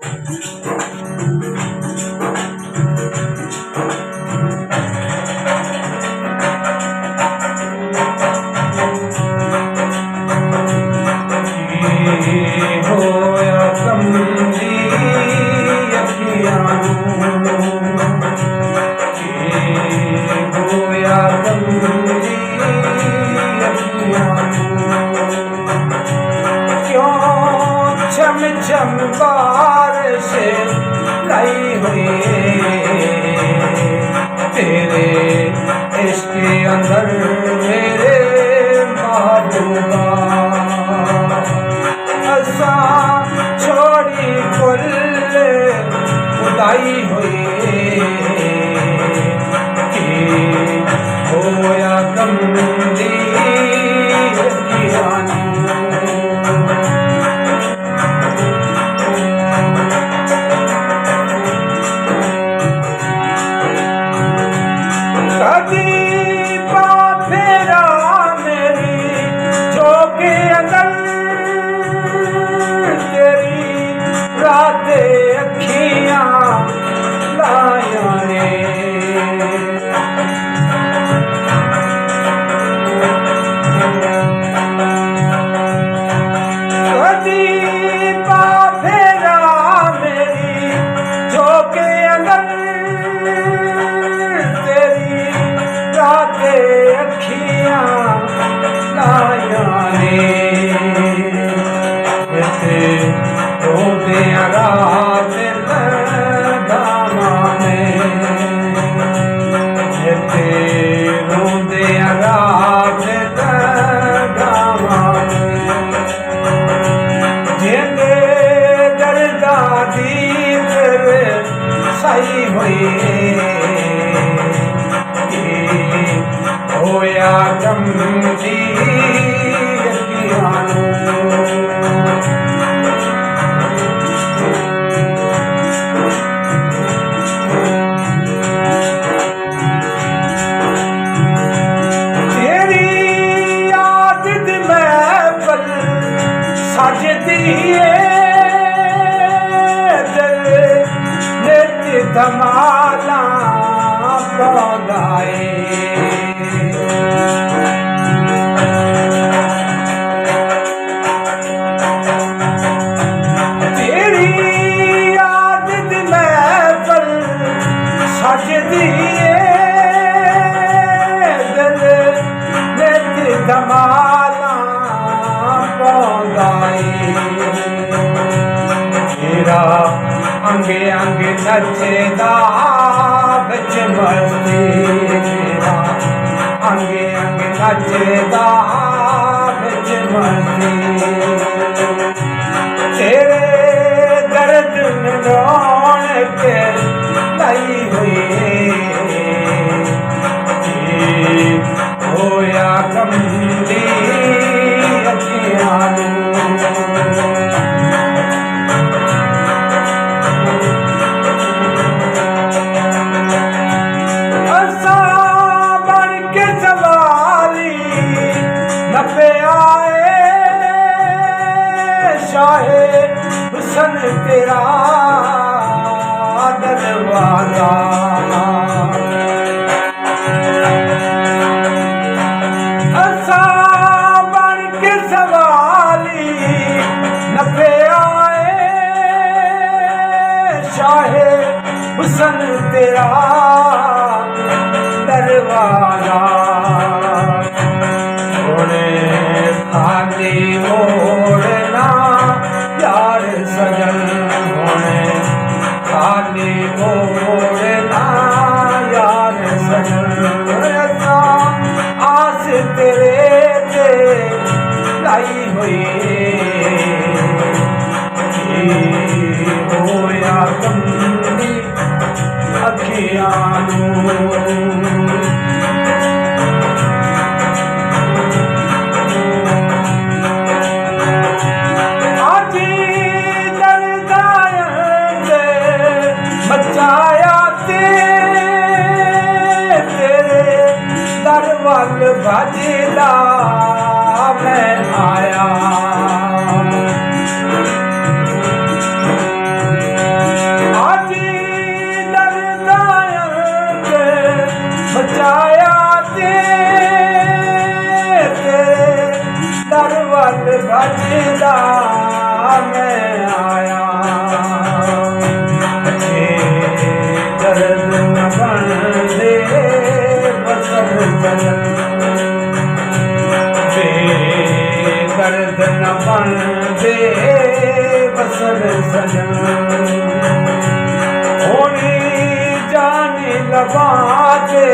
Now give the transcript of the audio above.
होया कमली अखियां होया कमली अखियां क्यों छम छम बारिश लाई हुई तेरे इश्क अंदर मेरे महबूबा छोड़ी कुल उदाई हुई होया कमली अखियां कदी फेरा मेरी झोंके अंदर राते अखियां लाया ने कदी फेरा मेरी झोंके अंदर तेरी राते अखियां लाया ने रोंदे रात लगामा में रोंदे रात लगामा में जिंदे दर्दा दी सही हुई होया कमली अखियां धमाला पौधाए तेरी आदत महफल सजदी दिल नित धमाला पौधाए तेरा अंगे अंगे नचदा बिच मस्ती तेरा अंगे अंगे नचदा बिच मस्ती तेरे दर्द में रौनक लाई हुई होया कमली अखियां शाहे हुसन तेरा दरवाजा असा बन के सवाली नफे आए शाहे हुसन तेरा दरवाजा खाली मोड़ना यार सजन होने खाली मोड़ना यार सजन आस तेरे ते लाई हुई होया कमली अखियां भजदा मैं आया नित न बनते बसर सजन होनी जानी लबाते